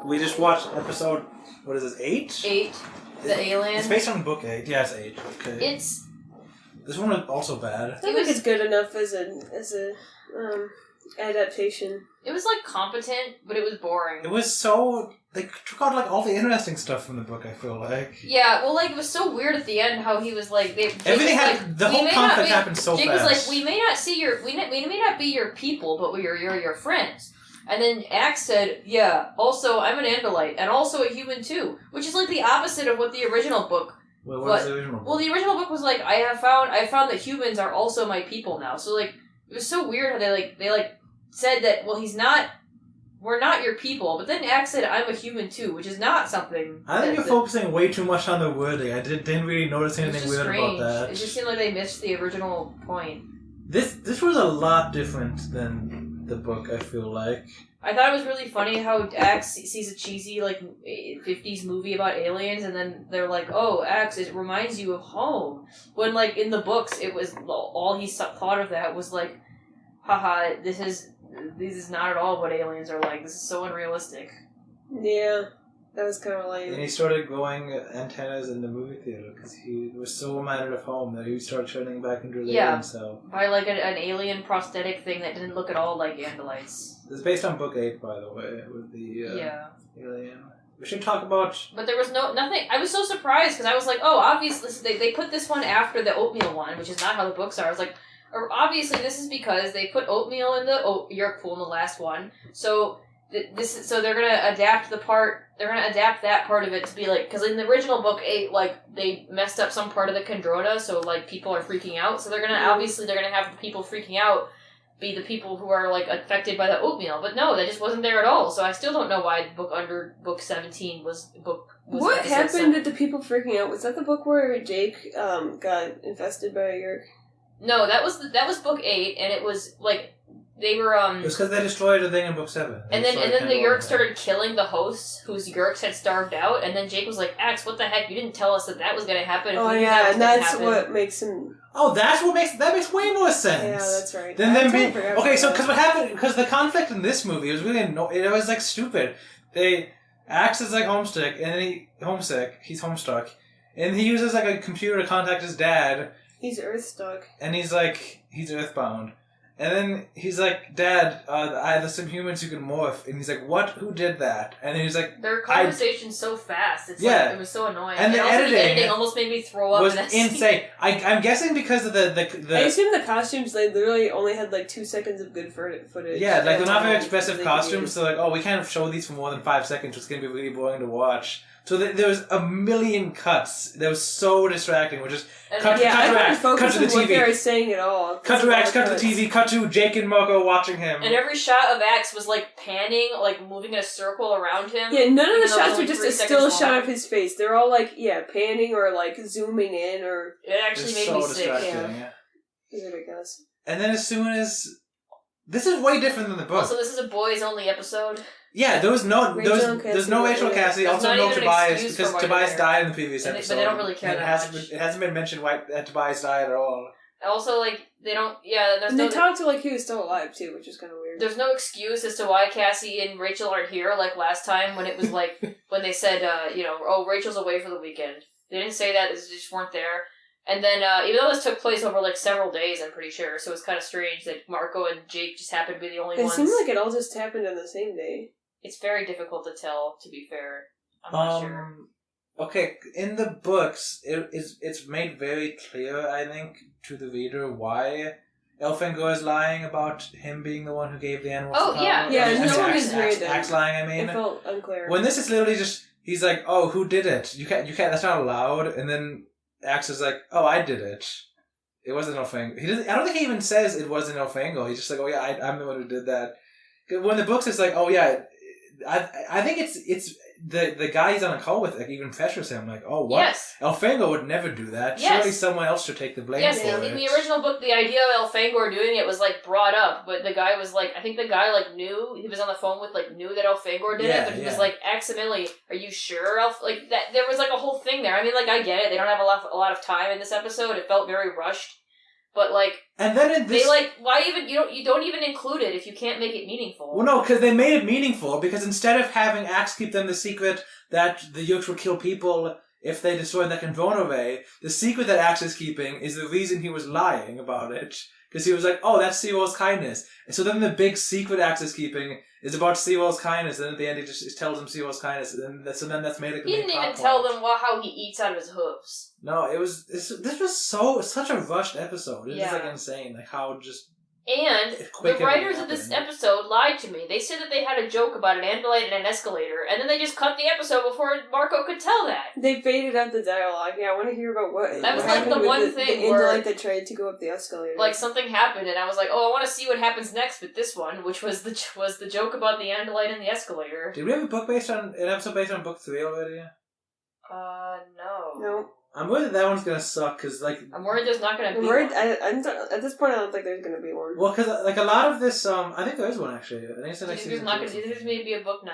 We just watched episode, what is this, 8? 8. The Alien. It's based on book 8. Yeah, it's 8. Okay. This one was also bad. I think it's good enough as a adaptation. It was like competent, but it was boring. It was so... They took out like all the interesting stuff from the book, I feel like. Yeah, well, like, it was so weird at the end how he was like... Everything had... the whole conflict happened so Jake fast. was like, we may not see your... We may not be your people, but you're your friends. And then Axe said, yeah, also, I'm an Andalite, and also a human too. Which is like the opposite of what the original book... What was the original book? Well, the original book was like, I found that humans are also my people now. So, like, it was so weird how they said that, well, we're not your people, but then Axe said, I'm a human too, which is not something... I think you're focusing way too much on the wording. I didn't really notice anything weird about that. It just seemed like they missed the original point. This was a lot different than the book, I feel like. I thought it was really funny how Axe sees a cheesy, 50s movie about aliens, and then they're like, oh, Axe, it reminds you of home. When, in the books, it was, all he thought of that was like, haha, this is not at all what aliens are like. This is so unrealistic. Yeah, that was kind of lame. And he started growing antennas in the movie theater because he was so reminded of home that he started turning back into the alien himself. By an alien prosthetic thing that didn't look at all like Andalites. It's based on book 8, by the way, with the alien. We should talk about... But there was nothing... I was so surprised because I was like, oh, obviously they put this one after the oatmeal one, which is not how the books are. I was like, obviously this is because they put oatmeal in the Yeerk pool in the last one. So so they're gonna adapt the part. They're gonna adapt that part of it to be like, because in the original book 8, they messed up some part of the Kandrona, so people are freaking out. So they're gonna have the people freaking out be the people who are affected by the oatmeal. But no, that just wasn't there at all. So I still don't know why book 17 was what happened to the people freaking out? Was that the book where Jake got infested by a Yeerk? No, that was book 8, and it was they were It was because they destroyed a thing in book 7. And then the Yeerks started killing the hosts whose Yeerks had starved out, and then Jake was like, Axe, what the heck? You didn't tell us that was going to happen. And that's what makes him... Oh, that makes way more sense. Yeah, that's right. Because what happened, because the conflict in this movie was really it was stupid. Axe is homesick, he's homestuck, and he uses a computer to contact his dad. He's earthstuck. And he's he's earthbound. And then he's like, Dad, there's some humans who can morph. And he's like, what? Who did that? And then he's like... Their conversation's so fast. It's it was so annoying. And the editing almost made me throw up. Was insane. I'm guessing because of the... I assume the costumes, they literally only had 2 seconds of good footage. Yeah, they're not very expressive costumes. So we can't show these for more than 5 seconds. It's going to be really boring to watch. So there was a million cuts. That was so distracting. We're just cut to Axe, cut to the TV. What they were saying at all. Cut to Axe, cut to the TV, cut to Jake and Marco watching him. And every shot of Axe was panning, moving in a circle around him. Yeah, none of the shots were just a still shot of his face. They're all panning or zooming in or... It actually made me sick. Yeah. It's ridiculous. And then as soon as... This is way different than the book. Also, this is a boys only episode. Yeah, there's no Rachel Cassidy, also no Tobias, because Tobias died in the previous episode. But they don't really care that much. It hasn't been mentioned why Tobias died at all. Also, they don't... Yeah, there's they talked to he was still alive, too, which is kind of weird. There's no excuse as to why Cassie and Rachel aren't here, last time when it was, when they said, Rachel's away for the weekend. They didn't say that, they just weren't there. And then, even though this took place over, several days, I'm pretty sure, so it's kind of strange that Marco and Jake just happened to be the only ones. It seemed like it all just happened on the same day. It's very difficult to tell, to be fair. I'm not sure. Okay, in the books, it's made very clear, I think, to the reader why Elfangor is lying about him being the one who gave the animals the power. Yeah, no one is weird. Axe lying, I mean. It felt unclear. When this is literally just, he's like, oh, who did it? You can't, that's not allowed. And then Axe is like, oh, I did it. It wasn't Elfangor. I don't think he even says it wasn't Elfangor. He's just like, oh yeah, I'm the one who did that. When the books it's like, oh yeah, I think it's the guy he's on a call with even pressures him like, oh what? Yes. Elfangor would never do that. Yes. Surely someone else should take the blame for it. In the original book, the idea of Elfangor doing it was brought up, but the guy was I think the guy knew, he was on the phone with knew that Elfangor did it, but he was Axe, Emily, are you sure that there was a whole thing there. I mean I get it, they don't have a lot of time in this episode, it felt very rushed. but like, and then in this, they like, why even you don't even include it if you can't make it meaningful. Well, no, because they made it meaningful. Because instead of having Axe keep them the secret that the Yurks would kill people if they destroyed that Convono, the secret that Axe is keeping is the reason he was lying about it. Because he was like, oh, that's Seawall's kindness. And so then the big secret Axe is keeping is about Seawall's kindness. And then at the end, he just tells them Seawall's kindness. And then that's made it. He didn't even tell them how he eats out of his hooves. No, this was such a rushed episode. It's just like insane, like how just. And the writers of this episode lied to me. They said that they had a joke about an Andalite and an escalator, and then they just cut the episode before Marco could tell that. They faded out the dialogue. Yeah, I want to hear about what. That was what like the one thing the where Andalite that tried to go up the escalator. Like something happened, and I was like, "Oh, I want to see what happens next with this one," which was the joke about the Andalite and the escalator. Did we have an episode based on book 3 already? No. No. I'm worried that one's gonna suck because I'm worried there's not gonna be. At this point, I don't think there's gonna be one. Well, because like a lot of this, I think there is one actually. I think it's the next season. There's maybe a book 9.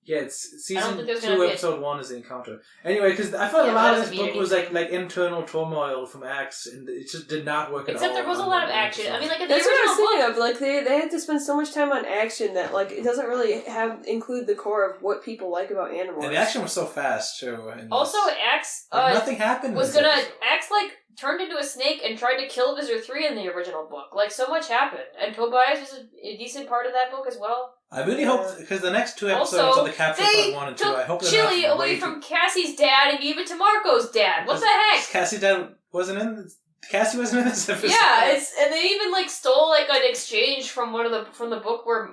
Yeah, it's season 2, episode 1 is the encounter. Anyway, because I felt a lot of this book was like internal turmoil from Axe, and it just did not work at all. Except there was a lot of action. I mean, like in the That's original what I was thinking of. Like they had to spend so much time on action that like it doesn't really include the core of what people like about Animorphs. And the action was so fast too. Also, Axe nothing happened. Axe like turned into a snake and tried to kill Visitor 3 in the original book. Like so much happened, and Tobias was a decent part of that book as well. I really hope, because the next 2 episodes of the capture part 1 and 2, I hope they're Chili away from Cassie's dad and gave it to Marco's dad. What the heck? Cassie's dad wasn't in. Cassie wasn't in this episode. Yeah, and they even like stole like an exchange from the book where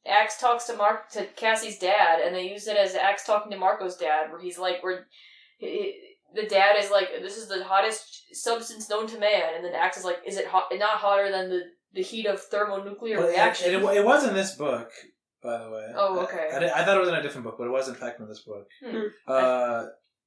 Axe talks to Cassie's dad, and they used it as Axe talking to Marco's dad, where he's like, the dad is like, this is the hottest substance known to man, and then Axe is like, is it not hotter than the heat of thermonuclear reaction? It was in this book, by the way. Oh, okay. I thought it was in a different book, but it was in fact in this book.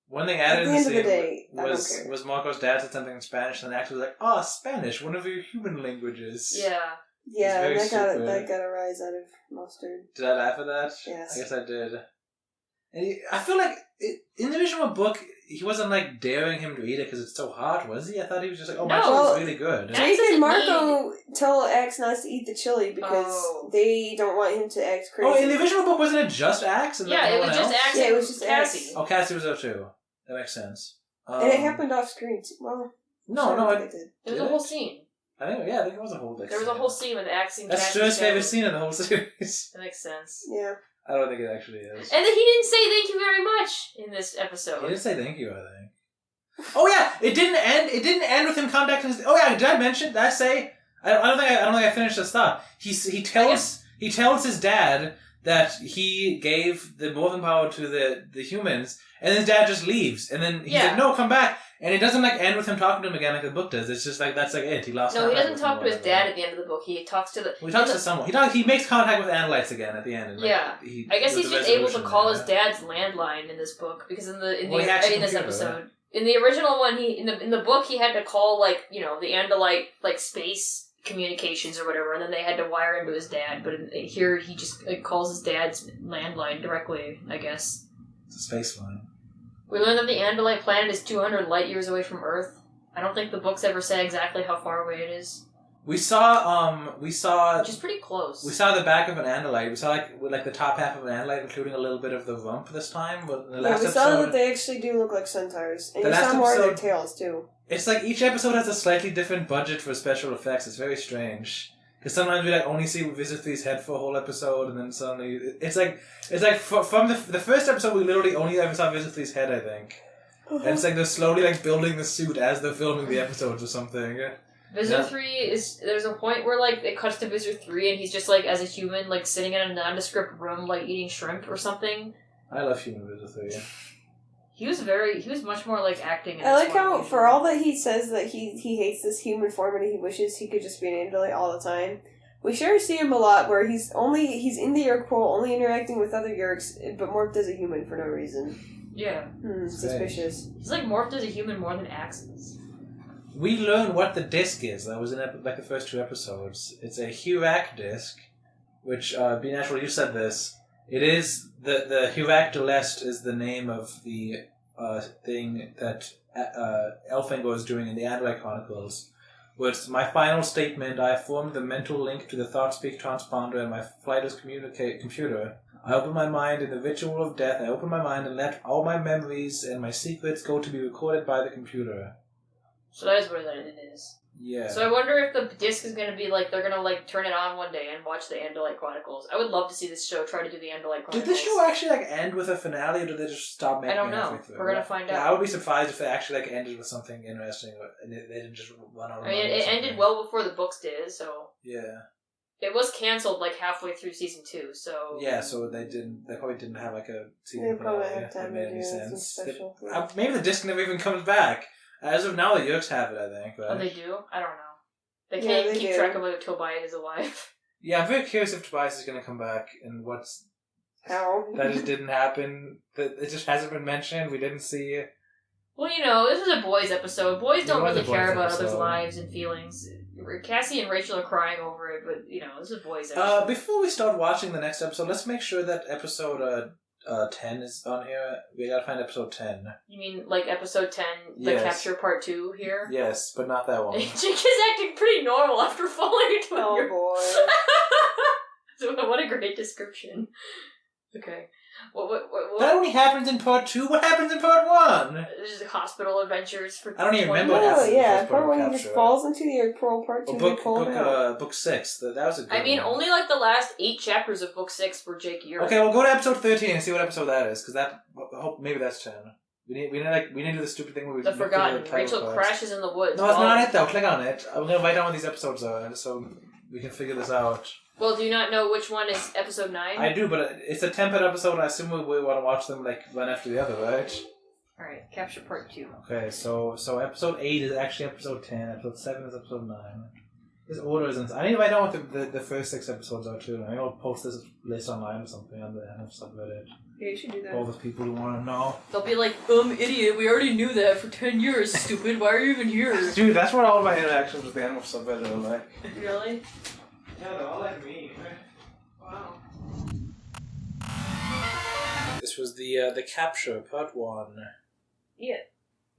One thing added in the scene was Marco's dad said something in Spanish, and the actor was like, "Oh, Spanish, one of your human languages." Yeah. Yeah, and that got a rise out of Mustard. Did I laugh at that? Yes. I guess I did. And I feel like in the original book, he wasn't like daring him to eat it because it's so hot, was he? I thought he was just like, "Oh, my chili's really good." Jake and Marco tell Axe not to eat the chili because they don't want him to act crazy. Oh, in the original book, wasn't it just Axe? And it was just Axe. Yeah, it was just Cassie. Axe. Oh, Cassie was there too. That makes sense. And it happened off screen too. Well, it did. There was a whole scene. I think it was a whole big There was a whole scene with Axe and That's Stuart's favorite scene in the whole series. That makes sense. Yeah. I don't think it actually is. And then he didn't say thank you very much in this episode. He didn't say thank you, I think. Oh yeah, it didn't end with him contacting his. Oh yeah, did I mention? Did I say? I don't think I finished this thought. He tells his dad that he gave the morphing power to the humans, and his dad just leaves, and then he's like, "No, come back." And it doesn't like end with him talking to him again like the book does. It's just like that's like it. He lost. No, he doesn't talk to his dad at the end of the book. He talks to the. Well, he talks to someone. He makes contact with Andalites again at the end. And, I guess he's just able to call his dad's landline in this book because in this episode. Right? In the original one, in the book he had to call the Andalite space communications or whatever, and then they had to wire him to his dad. But here he just calls his dad's landline directly. I guess it's a space line. We learned that the Andalite planet is 200 light years away from Earth. I don't think the books ever say exactly how far away it is. We saw. Which is pretty close. We saw the back of an Andalite. We saw like the top half of an Andalite, including a little bit of the rump this time. But in the last episode, saw that they actually do look like centaurs, and you saw more of their tails too. It's like each episode has a slightly different budget for special effects. It's very strange. Because sometimes we only see Visitor 3's head for a whole episode, and then suddenly it's like from the first episode we literally only ever saw Visitor 3's head, I think. And it's like they're slowly building the suit as they're filming the episodes or something. Visitor 3 is there's a point where it cuts to Visitor 3 and he's just as a human sitting in a nondescript room eating shrimp or something. I love human Visitor 3. He was much more acting. In I like how, for all that he says that he hates this human form and he wishes he could just be an Andalite all the time, we sure see him a lot where he's in the Yeerk pool, only interacting with other Yeerks, but morphed as a human for no reason. Yeah. Suspicious. He's morphed as a human more than Axe is. We learn what the disc is. That was in the first 2 episodes. It's a Hurak disc, which, Be Natural, you said this. It is, the Hurak de l'Est is the name of the thing that Elfangor is doing in the Andalite Chronicles, was my final statement. I formed the mental link to the thought-speak transponder and my flightless computer. I open my mind in the ritual of death. I open my mind and let all my memories and my secrets go to be recorded by the computer. So that is what it is. Yeah. So I wonder if the disc is going to be like, they're going to like turn it on one day and watch the Andalite Chronicles. I would love to see this show try to do the Andalite Chronicles. Did this show actually like end with a finale, or did they just stop making it? I don't know. We're going to find out. I would be surprised if it actually like ended with something interesting and they didn't just run out of money. I mean, it ended well before the books did, so... Yeah. It was cancelled like halfway through season 2, so... Yeah, so they probably didn't have like a season They probably finale. have time That to made do any some sense. special thing. Maybe the disc never even comes back. As of now, the Yerks have it, I think. Right? Oh, they do? I don't know. They Yeah, can't they keep do. track of whether Tobias is alive. Yeah, I'm very curious if Tobias is going to come back and what's... How? That just didn't happen. That it just hasn't been mentioned. We didn't see it. Well, you know, this is a boys' episode. Boys don't It was really a boys' care about others' episode. lives and feelings. Cassie and Rachel are crying over it, but, you know, this is a boys' episode. Before we start watching the next episode, let's make sure that episode 10 is on here. We gotta find episode 10. You mean, like, episode 10, the Yes. capture part 2 here? Yes, but not that one. Jake is acting pretty normal after falling into a Oh boy. So what a great description. Okay. What? That only happens in part 2. What happens in part 1? Just hospital adventures for I don't even 20 remember what minutes. happens. Oh yeah, First part part 1 he capture, just falls into the Earth Pearl, part 2 Well, they pull him out. book 6. That was a good I mean, one. only like the last 8 chapters of book 6 were Jake Year. Okay, well, go to episode 13 and see what episode that is, because that... I hope maybe that's 10. We need to do the stupid thing where we... The look for Forgotten. title Rachel cards. crashes in the woods. No, that's not it, though. Click on it. I'm going to write down what these episodes are, so we can figure this out. Well, do you not know which one is episode 9? I do, but it's a 10-part episode, and I assume we want to watch them, like, one after the other, right? Alright, capture part 2. Okay, so episode 8 is actually episode 10, episode 7 is episode 9. This order isn't... I need to write down what the first 6 episodes are, too. I'm going to post this list online or something on the Animorphs subreddit. Yeah, you should do that. All the people who want to know. They'll be like, idiot, we already knew that for 10 years, stupid. Why are you even here? Dude, that's what all my interactions with the Animorphs subreddit are like. Really? Yeah, they're all like me. Wow. This was the capture, part 1. Yeah.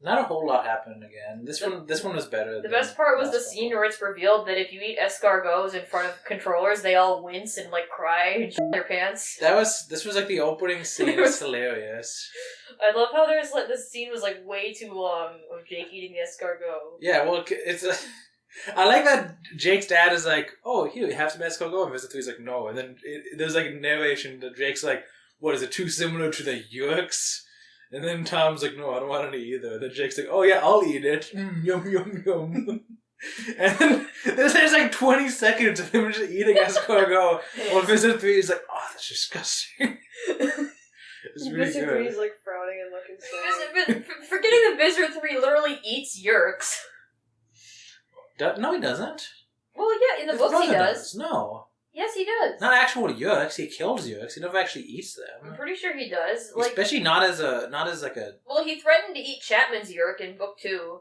Not a whole lot happened again. This one was better. The best part was the scene where it's revealed that if you eat escargots in front of controllers, they all wince and like cry and shit their pants. This was like the opening scene. It's hilarious. I love how there's like this scene was like way too long of Jake eating the escargot. Yeah, well, it's I like that Jake's dad is like, oh, here, you have some escargot. And Visit 3's like, no. And then there's like a narration that Jake's like, what, is it too similar to the Yerks? And then Tom's like, no, I don't want any either. And then Jake's like, oh yeah, I'll eat it. Yum, yum, yum. And then there's like 20 seconds of him just eating escargot. While Visit 3 is like, oh, that's disgusting. It's really Mr. good. Three's like frowning and looking sad. Forgetting that Visor 3 literally eats Yerks. No, he doesn't. Well, yeah, in the His books he brother does. No. Yes, he does. Not actual Yerks. He kills Yerks. He never actually eats I'm them. pretty sure he does. Like, Especially not as like a... well, he threatened to eat Chapman's Yerk in book 2.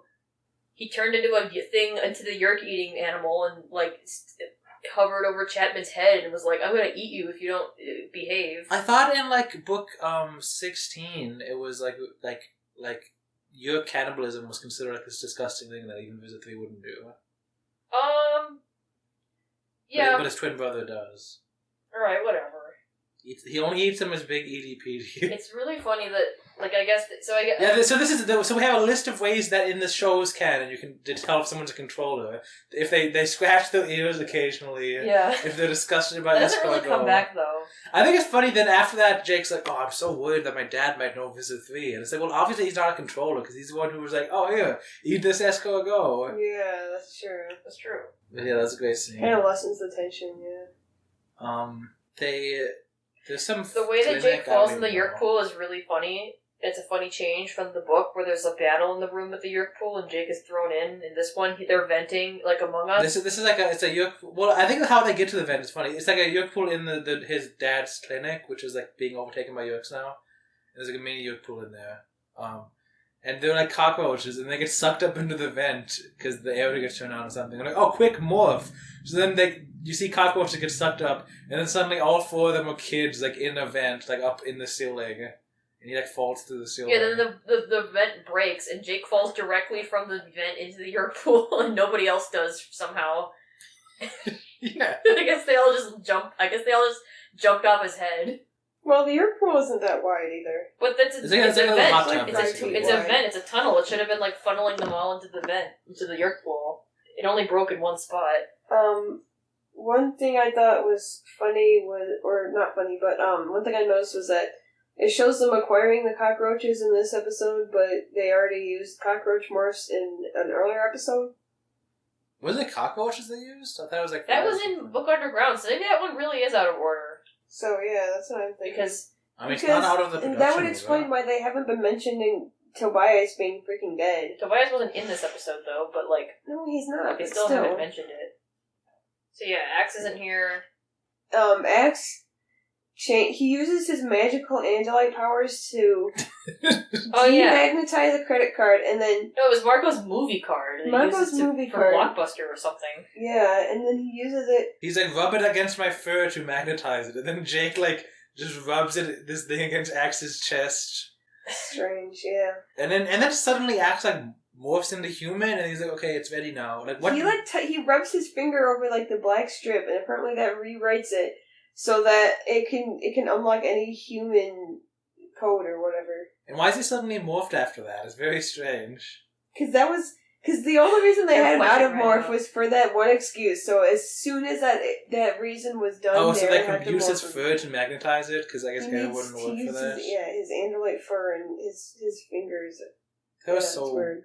He turned into a thing, into the Yerk-eating animal, and like hovered over Chapman's head and was like, "I'm gonna eat you if you don't behave." I thought in like book 16, it was like Yerk cannibalism was considered like this disgusting thing that even Visit 3 wouldn't do. Yeah. But his twin brother does. Alright, whatever. He only eats them as big EDP. It's really funny that, like, I guess, so I guess... Yeah, so we have a list of ways that in the show's canon you can tell if someone's a controller. If they scratch their ears occasionally. Yeah. If they're disgusted about It doesn't really come back, though. I think it's funny then after that Jake's like, oh, I'm so worried that my dad might know Visit 3. And it's like, well, obviously he's not a controller because he's the one who was like, oh, here, eat this escargot. Yeah, that's true. That's true. But yeah, that's a great scene. Kind of lessens the tension, yeah. There's some... The way that clinic, Jake I don't falls in the even Yerk know. pool is really funny. It's a funny change from the book where there's a battle in the room with the Yerk pool and Jake is thrown in. In this one, they're venting like Among Us. This is like it's a Yerk... Well, I think how they get to the vent is funny. It's like a Yerk pool in his dad's clinic, which is like being overtaken by Yerks now. And there's like a mini Yerk pool in there. And they're like cockroaches, and they get sucked up into the vent because the air gets turned on or something. They're like, oh, quick, morph! So then you see cockroaches get sucked up, and then suddenly all 4 of them are kids, like in a vent, like up in the ceiling, And he falls through the ceiling. Yeah, then the vent breaks, and Jake falls directly from the vent into the Yerk pool, and nobody else does somehow. Yeah. I guess they all just jumped off his head. Well, the Yerk pool isn't that wide either. But it's a vent. It's a vent. It's a tunnel. It should have been funneling them all into the vent, into the Yerk pool. It only broke in one spot. One thing I thought was funny one thing I noticed was that it shows them acquiring the cockroaches in this episode, but they already used cockroach morphs in an earlier episode. Was it cockroaches they used? I thought it was that was in Book Underground, so maybe that one really is out of order. So yeah, that's what I'm thinking. Because it's not out of the production. That would explain why they haven't been mentioning Tobias being freaking dead. Tobias wasn't in this episode though, but no, he's not. They still haven't mentioned it. So yeah, Axe isn't here. Axe. He uses his magical andalite powers to demagnetize a credit card, and then... No, it was Marco's movie card. Marco's movie card. For Blockbuster or something. Yeah, and then he uses it... He's rub it against my fur to magnetize it, and then Jake, just rubs this thing against Axe's chest. Strange, yeah. And then suddenly Axe, morphs into human, and he's okay, it's ready now. What? He rubs his finger over, the black strip, and apparently that rewrites it. So that it can unlock any human code or whatever. And why is he suddenly morphed after that? It's very strange. Because the only reason they had him out of morph was for that one excuse. So as soon as that reason was done, so they could use his fur to magnetize it? Because I guess it wouldn't work for that. His andalite fur and his fingers. That was so weird.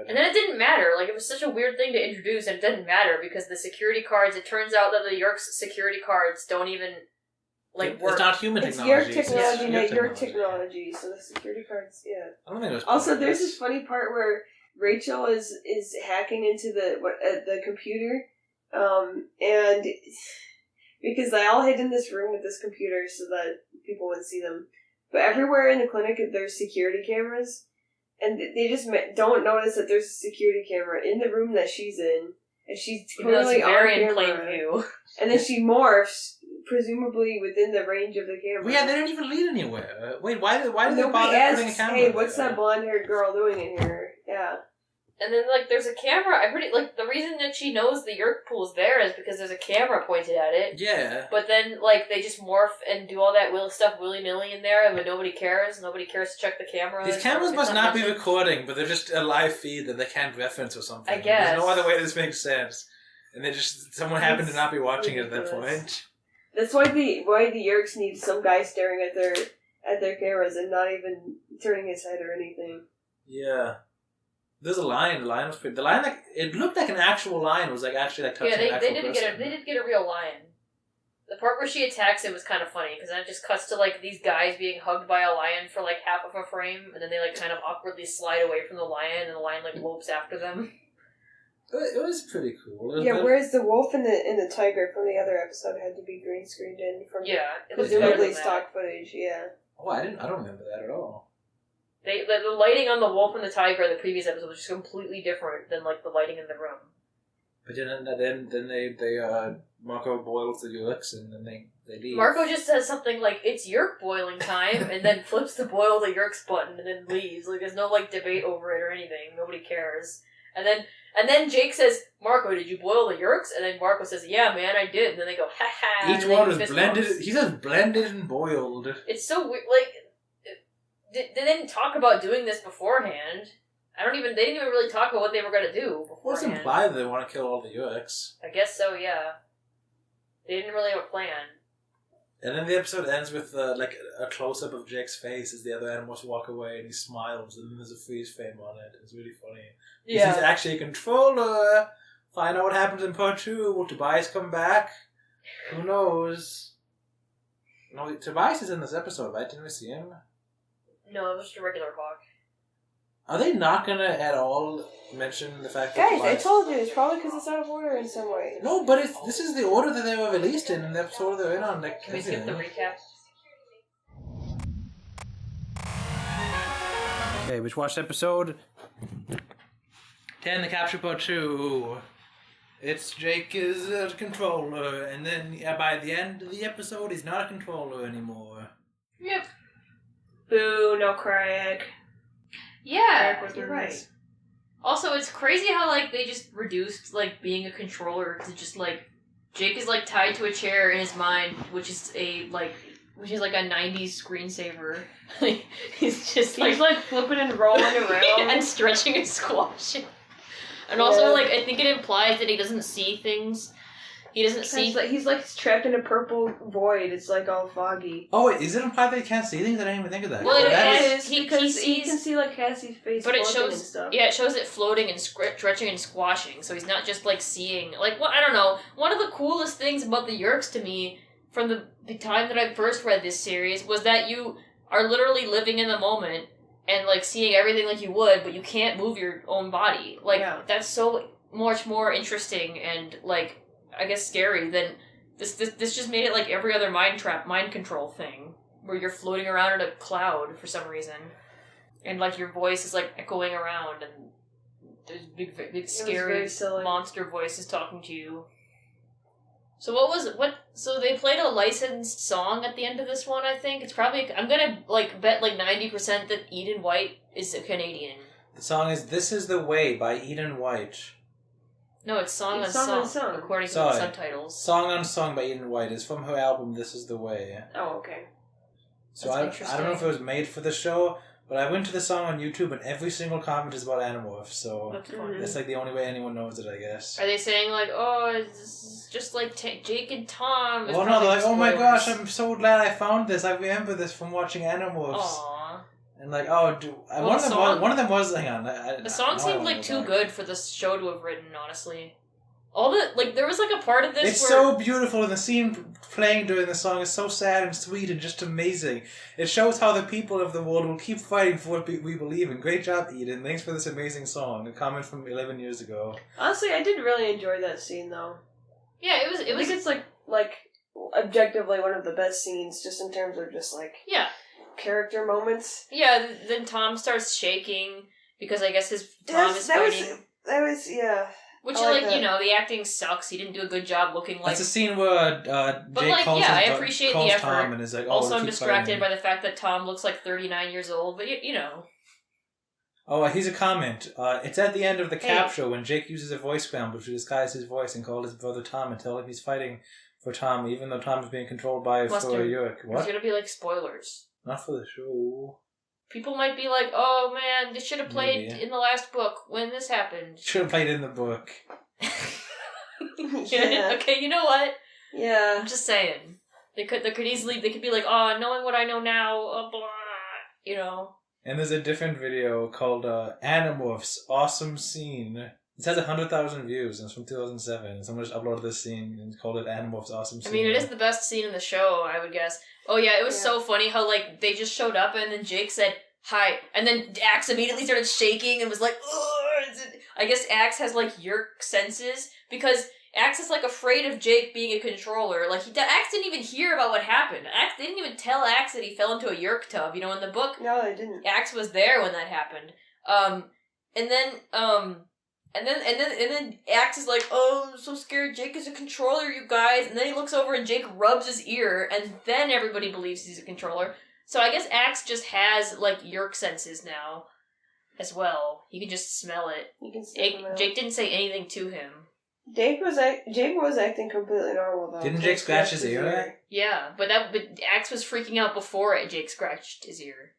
And then it didn't matter. It was such a weird thing to introduce, and it didn't matter because the security cards. It turns out that the Yerk's security cards don't even work. It's not human technology. It's Yerk technology, not Yerk technology. So the security cards, yeah. I don't think it was. Also, there's this funny part where Rachel is hacking into the computer, and because they all hid in this room with this computer so that people would see them. But everywhere in the clinic, there's security cameras. And they just don't notice that there's a security camera in the room that she's in. And she's clearly very in plain view. And then she morphs, presumably within the range of the camera. Well, yeah, they didn't even lead anywhere. Wait, why did they bother putting a camera? Hey, what's that blonde-haired girl doing in here? Yeah. And then, there's a camera. The reason that she knows the Yerk pool's there is because there's a camera pointed at it. Yeah. But then, they just morph and do all that stuff willy-nilly in there, but nobody cares. Nobody cares to check the camera. These cameras must not be recording, but they're just a live feed that they can't reference or something. I guess. There's no other way this makes sense. And someone happened to not be watching it at that point. That's why the Yerks need some guy staring at their cameras and not even turning his head or anything. Yeah. There's a lion. The lion was pretty. The lion, it looked like an actual lion. Was actually touching an actual person. They did get a real lion. The part where she attacks it was kind of funny because then it just cuts to these guys being hugged by a lion for half of a frame, and then they kind of awkwardly slide away from the lion, and the lion lopes after them. It was pretty cool. Whereas the wolf and the tiger from the other episode had to be green screened in from presumably stock footage. Yeah. Oh, I don't remember that at all. The lighting on the wolf and the tiger in the previous episode was just completely different than the lighting in the room. But then they Marco boils the Yerks and then they leave. Marco just says something it's Yerk boiling time and then flips the boil the Yerks button and then leaves. There's no debate over it or anything. Nobody cares. And then Jake says, Marco, did you boil the Yerks? And then Marco says, yeah, man, I did. And then they go, ha ha. Each one is blended. He says blended and boiled. It's so weird. They didn't talk about doing this beforehand. They didn't even really talk about what they were going to do beforehand. Well, it's implied that they want to kill all the Yerks. I guess so, yeah. They didn't really have a plan. And then the episode ends with a close-up of Jake's face as the other animals walk away and he smiles and then there's a freeze frame on it. It's really funny. Yeah. He's actually a controller. Find out what happens in part 2. Will Tobias come back? Who knows? No, Tobias is in this episode, right? Didn't we see him? No, it was just a regular hawk. Are they not going to at all mention the fact that Guys, Tobias... I told you, it's probably because it's out of order in some way. No, but this is the order that they were released in and the episode they're in on. Can we skip the recap? Okay, we watched episode 10, the capture part 2. It's Jake is a controller, and then by the end of the episode, he's not a controller anymore. Yep. Boo, no Craig. Yeah, Craig was you're released. right. Also, it's crazy how, like, they just reduced, like, being a controller to just, like, Jake is, like, tied to a chair in his mind, which is a 90s screensaver. He's just, like... He's, like, flipping and rolling around. and stretching and squashing. And also, like, I think it implies that he doesn't see things. He doesn't see... He's, like, trapped in a purple void. It's, like, all foggy. Oh, wait, is it implied that he can't see things? I didn't even think of that. Well, That it is- is. Because he can see, like, Cassie's face But it floating shows, and stuff. yeah, it shows it floating and stretching and squashing. So he's not just like seeing, like, what I don't know. One of the coolest things about the Yeerks to me, from the time that I first read this series, was that you are literally living in the moment and like seeing everything like you would, but you can't move your own body. Like that's so much more interesting and like I guess scary than this. Just made it like every other mind control thing where you're floating around in a cloud for some reason. And, like, your voice is, like, echoing around, and there's big scary monster voices talking to you. So so they played a licensed song at the end of this one, I think? It's probably, I'm gonna, like, bet, like, 90% that Eden White is a Canadian. The song is This Is the Way by Eden White. No, it's Song on Song, according to the subtitles. Song on Song by Eden White is from her album This Is the Way. Oh, okay. So I don't know if it was made for the show, but I went to the song on YouTube and every single comment is about Animorphs, so that's like the only way anyone knows it, I guess. Are they saying like, oh, it's just like Jake and Tom? Oh no, they're like, oh my gosh, I'm so glad I found this. I remember this from watching Animorphs. Aww. And like, oh, one of them was, hang on. The song seemed like too good for the show to have written, honestly. All the, like, there was like a part of this It's so beautiful, and the scene playing during the song is so sad and sweet and just amazing. It shows how the people of the world will keep fighting for what we believe in. Great job, Eden. Thanks for this amazing song. A comment from 11 years ago. Honestly, I did really enjoy that scene, though. Yeah, it was. I think it's like objectively one of the best scenes, just in terms of just like character moments. Yeah. Then Tom starts shaking because I guess his Tom is fighting. That was Which, like you know, the acting sucks. He didn't do a good job looking like... It's a scene where Jake calls I appreciate the effort. Tom and is like, also, I'm distracted by the fact that Tom looks like 39 years old, but you know. Oh, here's a comment. It's at the end of the capture when Jake uses a voice scramble to disguise his voice and call his brother Tom and tell him he's fighting for Tom, even though Tom is being controlled by a Yeerk. What? There's gonna be, like, spoilers. Not for the show. People might be like, oh man, this should have played in the last book when this happened. Should have played in the book. Okay, you know what? Yeah. I'm just saying. They could be like, oh, knowing what I know now, blah, you know. And there's a different video called Animorphs Awesome Scene. It has 100,000 views and it's from 2007. Someone just uploaded this scene and called it Animorphs Awesome Scene. I mean, it is the best scene in the show, I would guess. Oh yeah, it was so funny how like they just showed up and then Jake said hi, and then Axe immediately started shaking and was like, ugh. I guess Axe has like Yeerk senses because Axe is like afraid of Jake being a controller. Like Axe didn't even hear about what happened. They didn't even tell Axe that he fell into a Yeerk tub. You know, in the book, no, they didn't. Axe was there when that happened. And then Axe is like, oh, I'm so scared. Jake is a controller, you guys. And then he looks over and Jake rubs his ear, and then everybody believes he's a controller. So I guess Axe just has, like, Yeerk senses now as well. He can just smell it. Jake didn't say anything to him. Jake was acting completely normal, though. Didn't Jake scratch his ear? Yeah, but Axe was freaking out before Jake scratched his ear.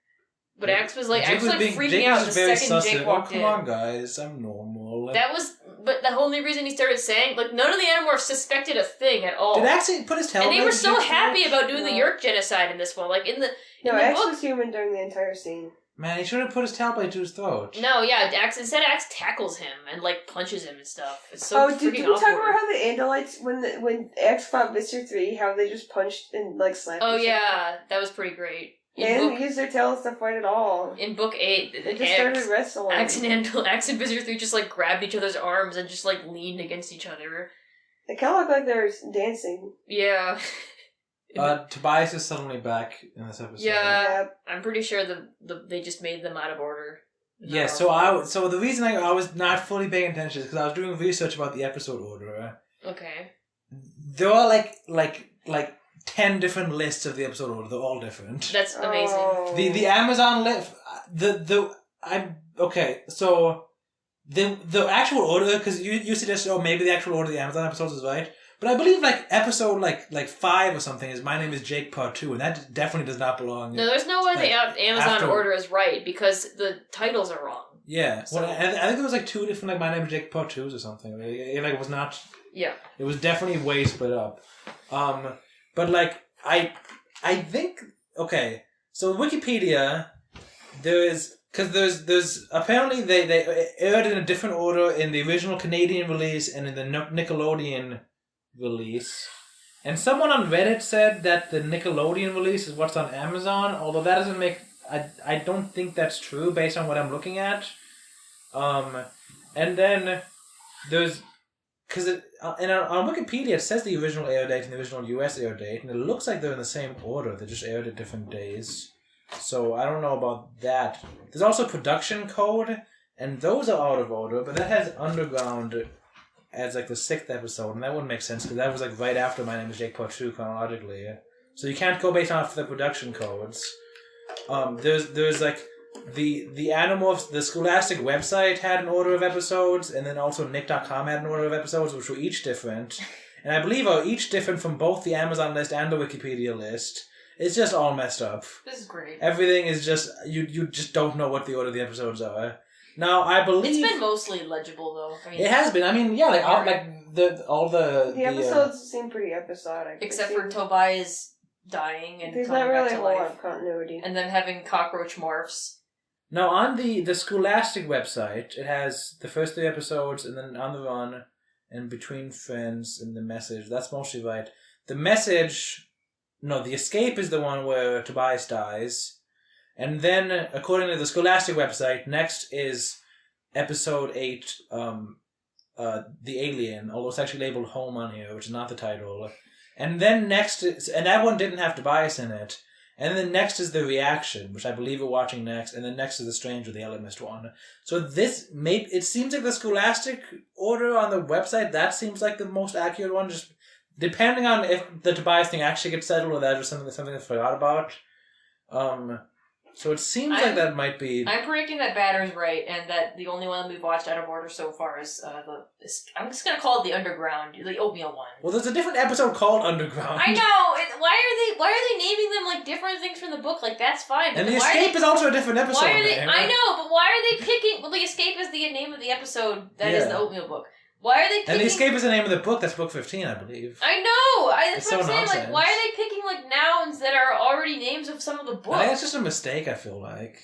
But Axe was freaking out the second Jake walked in. Come on, guys, I'm normal. But the only reason he started saying, like, none of the Animorphs suspected a thing at all. Did Axe put his tail? And they were so happy about doing the Yeerk genocide in this one. Like, in the Axe book, was human during the entire scene. Man, he should have put his tailblade to his throat. No, yeah, Axe tackles him and, like, punches him and stuff. It's so did we talk about how the Andalites, when Axe fought Mr. 3, how they just punched and, like, slapped Oh, yeah, that was pretty great. They didn't use their tails to fight at all. In book 8, they just started wrestling. Axe and Visitor 3 just, like, grabbed each other's arms and just, like, leaned against each other. They kind of look like they're dancing. Yeah. Tobias is suddenly back in this episode. Yeah, I'm pretty sure they just made them out of order. Yeah, so the reason I was not fully paying attention is because I was doing research about the episode order. Okay. There are like 10 different lists of the episode order. They're all different. That's amazing. Oh. The Amazon list, so the actual order, because you suggested, maybe the actual order of the Amazon episodes is right, but I believe episode 5 or something is My Name is Jake Part 2, and that definitely does not belong. No, there's no way the Amazon after, order is right because the titles are wrong. Yeah, so, well, I think there was 2 different My Name is Jake Part 2s or something. It was not. Yeah. It was definitely way split up. But I think so Wikipedia there's apparently they aired in a different order in the original Canadian release and in the Nickelodeon release. And someone on Reddit said that the Nickelodeon release is what's on Amazon, although that doesn't make I don't think that's true based on what I'm looking at. And then there's because on Wikipedia it says the original air date and the original US air date, and it looks like they're in the same order. They just aired at different days. So I don't know about that. There's also production code, and those are out of order, but that has Underground as the 6th episode, and that wouldn't make sense because that was right after My Name is Jake Part 2 chronologically. So you can't go based off the production codes. There's the Animorphs, the Scholastic website had an order of episodes, and then also Nick.com had an order of episodes, which were each different. And I believe are each different from both the Amazon list and the Wikipedia list. It's just all messed up. This is great. Everything is just, you just don't know what the order of the episodes are. Now, I believe... It's been mostly legible, though. I mean, it has been. I mean, yeah, the episodes seem pretty episodic. Except for Tobias dying and there's coming not really back a to whole life. lot of continuity. And then having cockroach morphs. Now, on the Scholastic website, it has the first 3 episodes, and then On the Run, and Between Friends, and The Message. That's mostly right. The Message... No, The Escape is the one where Tobias dies. And then, according to the Scholastic website, next is episode 8, The Alien, although it's actually labeled Home on here, which is not the title. And then next is... And that one didn't have Tobias in it. And then next is The Reaction, which I believe we're watching next. And then next is The Stranger, the Elemist one. So it seems like the Scholastic order on the website, that seems like the most accurate one, just depending on if the Tobias thing actually gets settled or that's just something I forgot about. So it seems like that might be... I'm predicting that Batter's right, and that the only one we've watched out of order so far is I'm just going to call it the Underground, the Oatmeal one. Well, there's a different episode called Underground. I know! Why are they naming them different things from the book? That's fine. And The Escape is also a different episode. Why are they... I know, but why are they picking... Well, The Escape is the name of the episode that is the Oatmeal book. Why are they picking... And The Escape is the name of the book. That's book 15, I believe. I know! That's what I'm saying. Nonsense. Why are they picking, nouns that are already names of some of the books? I think it's just a mistake, I feel like.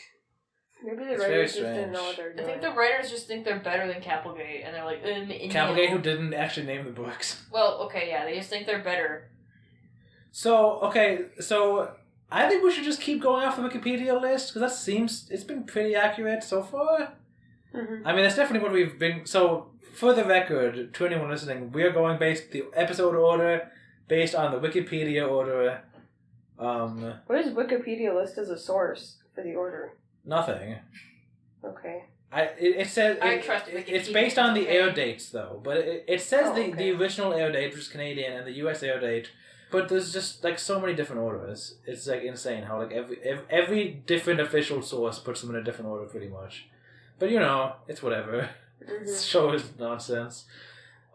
Maybe the writers just didn't know what they're doing. I think the writers just think they're better than Capplegate, and they're like, Capplegate, who didn't actually name the books. Well, okay, yeah, they just think they're better. So I think we should just keep going off the Wikipedia list, because it's been pretty accurate so far. Mm-hmm. I mean, that's definitely what we've been... So, for the record, to anyone listening, we are going the episode order based on the Wikipedia order. What is Wikipedia list as a source for the order? Nothing. Okay. It says... I trust Wikipedia. It's based on the air dates, though. But it says the original air date, which is Canadian, and the US air date. But there's just, so many different orders. It's, insane how, every different official source puts them in a different order, pretty much. But, it's whatever. Mm-hmm. This show is nonsense.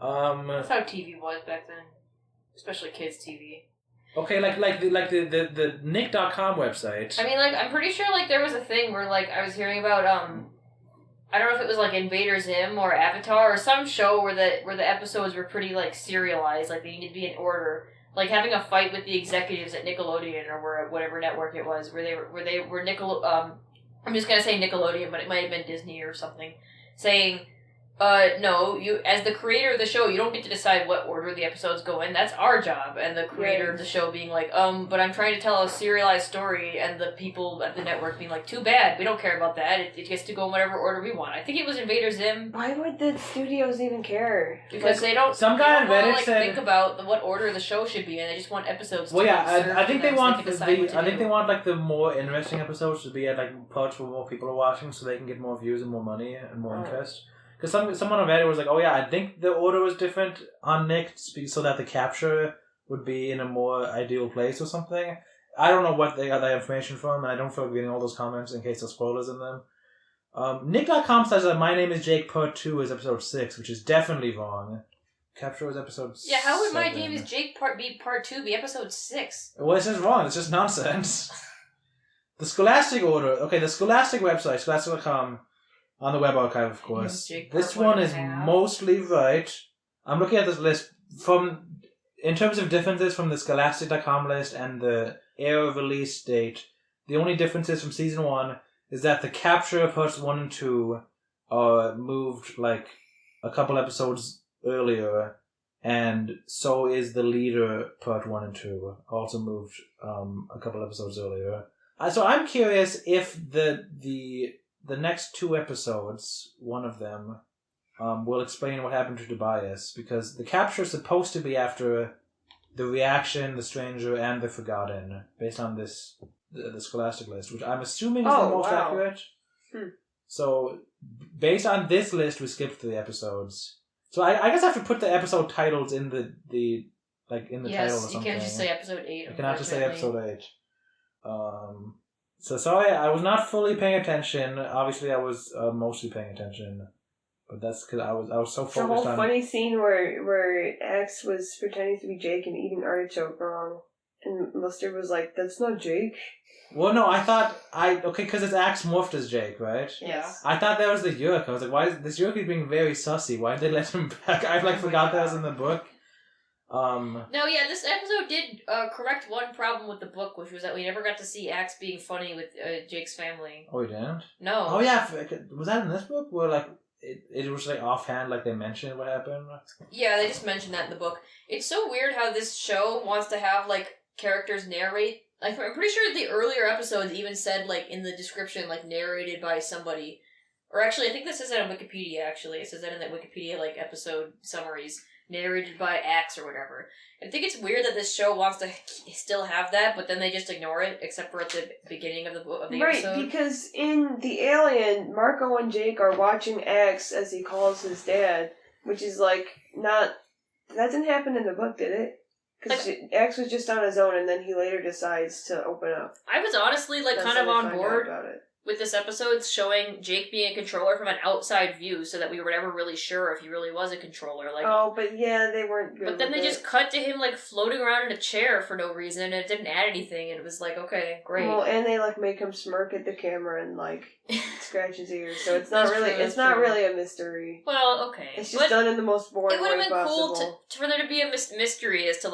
That's how TV was back then. Especially kids' TV. Okay, the Nick.com website. I mean, I'm pretty sure, there was a thing where, I was hearing about, I don't know if it was, Invader Zim or Avatar or some show where the episodes were pretty, serialized. They needed to be in order. Having a fight with the executives at Nickelodeon or whatever network it was, where they were I'm just gonna say Nickelodeon, but it might have been Disney or something, saying, no, you, as the creator of the show, you don't get to decide what order the episodes go in. That's our job. And the creator of the show being but I'm trying to tell a serialized story, and the people at the network being too bad, we don't care about that. It gets to go in whatever order we want. I think it was Invader Zim. Why would the studios even care? Because they don't. Some guy on Reddit said think about what order the show should be in. They just want episodes. Well, to I think they want they want the more interesting episodes to be at parts where more people are watching, so they can get more views and more money and more interest. Because someone on Reddit was I think the order was different on Nick so that the capture would be in a more ideal place or something. I don't know what they got that information from, and I don't feel like reading all those comments in case there's spoilers in them. Nick.com says that My Name is Jake Part 2 is episode 6, which is definitely wrong. Capture is episode 7. Yeah, how would My Name is Jake Part 2 be episode 6? Well, it's just wrong. It's just nonsense. The Scholastic order. Okay, the Scholastic website, scholastic.com, on the Web Archive, of course. This one is mostly right. I'm looking at this list in terms of differences from the Scholastic.com list and the air release date. The only differences from season 1 is that the Capture parts 1 and 2 are moved like a couple episodes earlier, and so is the Leader part 1 and 2, also moved a couple episodes earlier. So I'm curious if the next 2 episodes, one of them, will explain what happened to Tobias, because the Capture is supposed to be after the Reaction, the Stranger, and the Forgotten, based on the Scholastic list, which I'm assuming is the most accurate. So, based on this list, we skipped 3 episodes. So I guess I have to put the episode titles in the title or something. Yes, you can't just say episode 8. I cannot just say episode 8. So sorry, I was not fully paying attention. Obviously, I was mostly paying attention, but that's because I was so focused on... The whole funny scene where Axe was pretending to be Jake and eating artichoke wrong, and Mustard was like, "That's not Jake." Well, no, I thought because it's Axe morphed as Jake, right? Yeah. I thought that was the Yeerk. I was like, why is this Yeerk is being very sussy? Why did they let him back? I forgot that was in the book. No, yeah, this episode did correct one problem with the book, which was that we never got to see Axe being funny with Jake's family. Oh, we didn't? No. Oh, yeah. Was that in this book? Where, it was, offhand, they mentioned what happened? Yeah, they just mentioned that in the book. It's so weird how this show wants to have, characters narrate. I'm pretty sure the earlier episodes even said, in the description, narrated by somebody. Or actually, I think this says that on Wikipedia, actually. It says that in that Wikipedia, episode summaries. Narrated by Axe or whatever. I think it's weird that this show wants to still have that, but then they just ignore it, except for at the beginning of the episode. Right, because in The Alien, Marco and Jake are watching Axe as he calls his dad, which is not... That didn't happen in the book, did it? Because Axe was just on his own, and then he later decides to open up. I was honestly, kind of on board with this episode showing Jake being a controller from an outside view so that we were never really sure if he really was a controller. But yeah, they weren't good. But then they just cut to him, floating around in a chair for no reason, and it didn't add anything, and it was okay, great. Well, and they, make him smirk at the camera and, scratch his ears, so it's not really a mystery. Well, okay. It's just done in the most boring way possible. It would have been cool for there to be a mystery as to,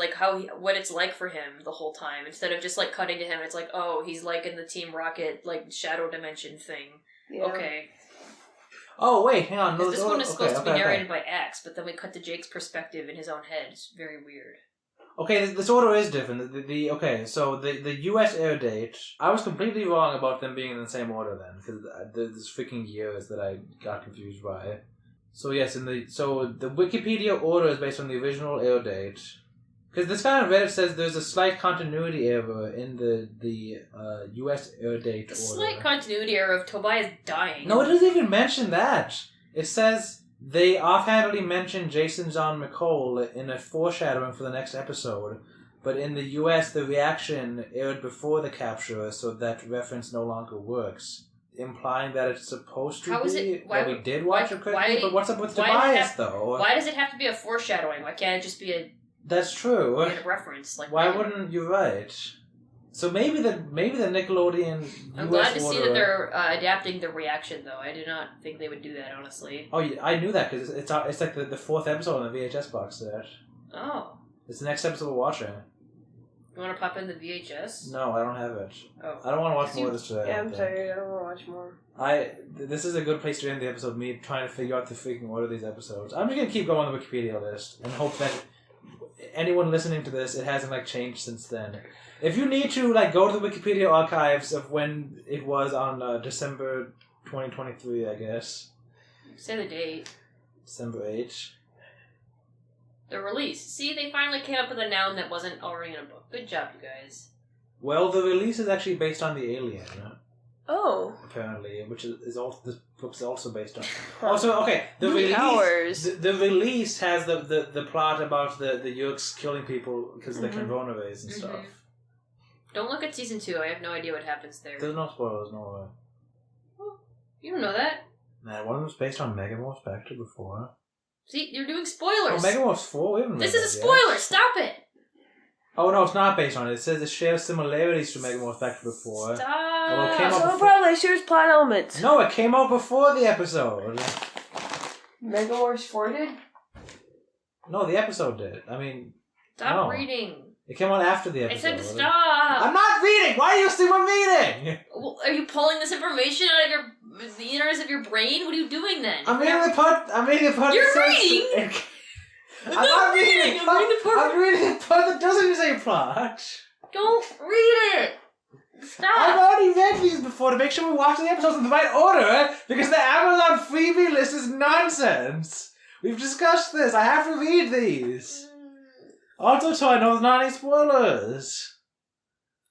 what it's like for him the whole time, instead of just, cutting to him, it's he's, in the Team Rocket, Shadow Dimension thing. Yeah. Okay. Oh, wait, hang on. This one is supposed to be narrated by Axe, but then we cut to Jake's perspective in his own head. It's very weird. Okay, this order is different. So the US air date, I was completely wrong about them being in the same order then, because there's freaking years that I got confused by. So yes, the Wikipedia order is based on the original air date. Because this guy on Reddit says there's a slight continuity error in the US air date order. Slight continuity error of Tobias dying. No, it doesn't even mention that. It says they offhandedly mention Jason John McCall in a foreshadowing for the next episode, but in the US the Reaction aired before the Capture, so that reference no longer works, implying that it's supposed to How be. Is it? Why, we did watch it correctly, but what's up with Tobias though? Why does it have to be a foreshadowing? Why can't it just be a... That's true. A reference. Why wouldn't you right? So maybe the Nickelodeon. I'm glad to see that they're adapting the Reaction, though. I did not think they would do that, honestly. Oh, yeah, I knew that because it's the 4th episode on the VHS box set. Oh. It's the next episode we're watching. You want to pop in the VHS? No, I don't have it. Oh. I don't want to watch more of this today. Yeah, I'm tired. I don't want to watch more. This is a good place to end the episode. Me trying to figure out the freaking order of these episodes. I'm just gonna keep going on the Wikipedia list and hope that anyone listening to this, it hasn't changed since then. If you need to go to the Wikipedia archives of when it was on December 2023, I guess. Say the date. December 8th. The release. See, they finally came up with a noun that wasn't already in a book. Good job, you guys. Well, the release is actually based on the Alien. Oh. Apparently, which is also this book's also based on. Huh. Also, okay, the Powers. release. The release has the plot about the Yeerks killing people because they can runaways and stuff. Don't look at season 2. I have no idea what happens there. There's no spoilers, no way. Well, you don't know that. Man, one of them's based on Megamorphs back to before. See, you're doing spoilers. Oh, Megamorphs 4? We haven't read This is a that spoiler. yet. Stop it. Oh no, it's not based on it. It says it shares similarities to Megamorphs back to before. Stop. Although it came out So before. probably shares plot elements. No, it came out before the episode. Megamorphs 4 did? No, the episode did. I mean, Stop no. reading. It came out after the I episode. said to stop. I'm not reading! Why are you still reading? Well, are you pulling this information out of the innards of your brain? What are you doing then? I'm reading the part. You're that says- reading? I'm not reading. I'm reading the part. I'm reading the part that doesn't say plot. Don't read it. I've Stop. already read these before to make sure we watch the episodes in the right order because the Amazon freebie list is nonsense. We've discussed this. I have to read these. Also, so I know there's not any spoilers.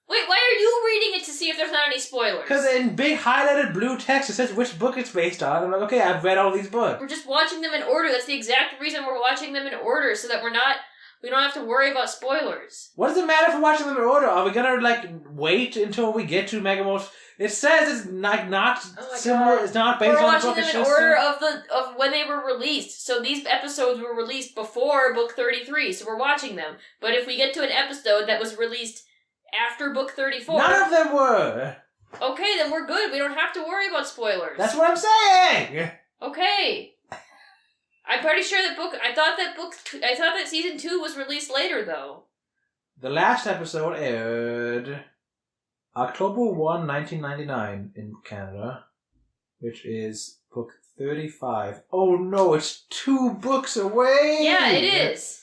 Wait, why are you reading it to see if there's not any spoilers? Because in big highlighted blue text it says which book it's based on. I'm like, okay, I've read all these books. We're just watching them in order. That's the exact reason we're watching them in order, so that we don't have to worry about spoilers. What does it matter if we're watching them in order? Are we gonna wait until we get to Megamorphs? It says it's not similar. God. It's not based We're on the watching book. them It's in just order of when they were released. So these episodes were released before book 33, so we're watching them. But if we get to an episode that was released after book 34, none of them were. okay, then we're good. We don't have to worry about spoilers. That's what I'm saying. Okay. I'm pretty sure I thought that season 2 was released later though. The last episode aired October 1, 1999 in Canada, which is book 35. Oh no, it's 2 books away! Yeah, it is.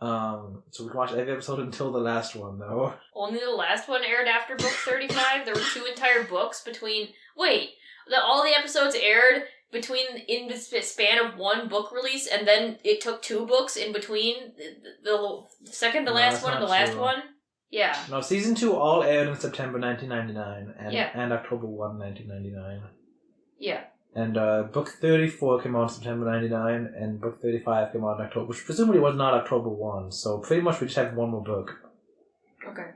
So we can watch every episode until the last one, though. Only the last one aired after book 35. There were 2 entire books between. Wait, all the episodes aired in the span of 1 book release, and then it took 2 books in between the second to last one and the last one. Yeah. No, season 2 all aired in September 1999 and October 1, 1999. Yeah. And book 34 came out in September 99, and book 35 came out in October, which presumably was not October 1, so pretty much we just have 1 more book. Okay.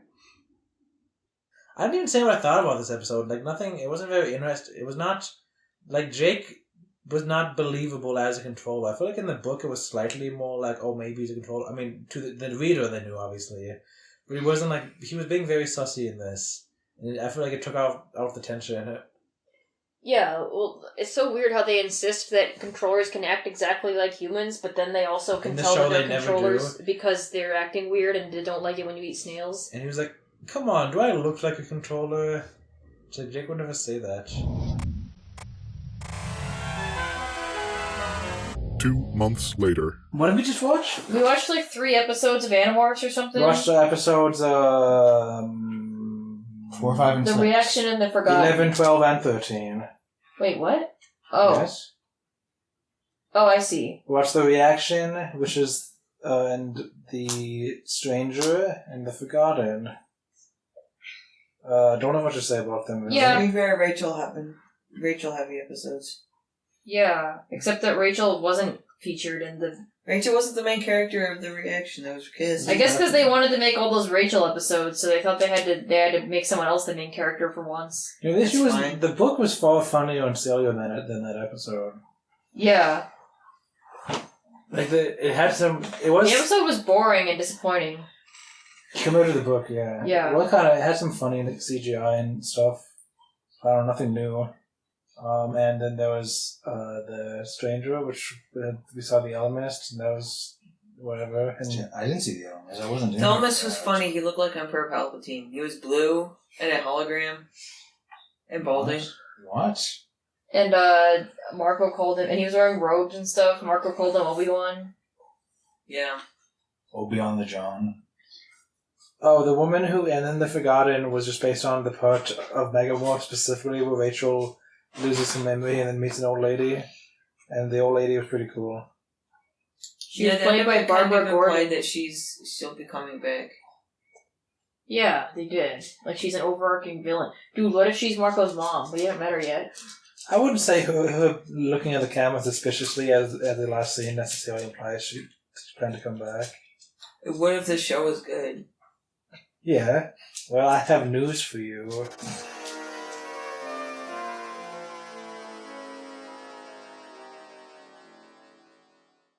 I didn't even say what I thought about this episode. Nothing, it wasn't very interesting. It was not, Jake was not believable as a controller. I feel like in the book it was slightly more oh, maybe he's a controller. I mean, to the reader they knew, obviously. But he wasn't he was being very sussy in this. And I feel like it took out the tension. Yeah, well, it's so weird how they insist that controllers can act exactly like humans, but then they also can tell that they're controllers because they're acting weird and they don't like it when you eat snails. And he was like, come on, do I look like a controller? It's like, Jake would never say that. 2 months later. What did we just watch? We watched 3 episodes of Animorphs or something. We watched episodes 4, 5, and The 6. Reaction and The Forgotten. 11, 12, and 13. Wait, what? Oh. Yes. Oh, I see. We watched The Reaction, which is and The Stranger and The Forgotten. Don't know what to say about them. Really. Yeah. To be fair, Rachel heavy episodes. Yeah, except that Rachel wasn't featured in the... Rachel wasn't the main character of The Reaction. That was kids. I guess because they wanted to make all those Rachel episodes, so they thought they had to make someone else the main character for once. You know, the issue was fine. the book was far funnier and sillier than that episode. Yeah. It had some. It The was episode was boring and disappointing. compared to the book, yeah. Yeah. Well, it had some funny CGI and stuff. I don't know, nothing new. And then there was The Stranger, which we saw The Alchemist, and that was whatever. And I didn't see the Alchemist. I wasn't. Thomas was funny. He looked like Emperor Palpatine. He was blue and a hologram and balding. What? And Marco called him, and he was wearing robes and stuff. Marco called him Obi-Wan. Yeah. Obi-Wan the John. oh, the woman and then The Forgotten was just based on the part of Megamorph specifically where Rachel loses some memory and then meets an old lady, and the old lady was pretty cool. She was played by Barbara Gordon. That she'll be coming back. Yeah, they did. Like, she's an overarching villain. Dude, what if she's Marco's mom? We haven't met her yet. I wouldn't say her looking at the camera suspiciously at the last scene necessarily implies she's trying to come back. What if the show is good? Yeah. Well, I have news for you.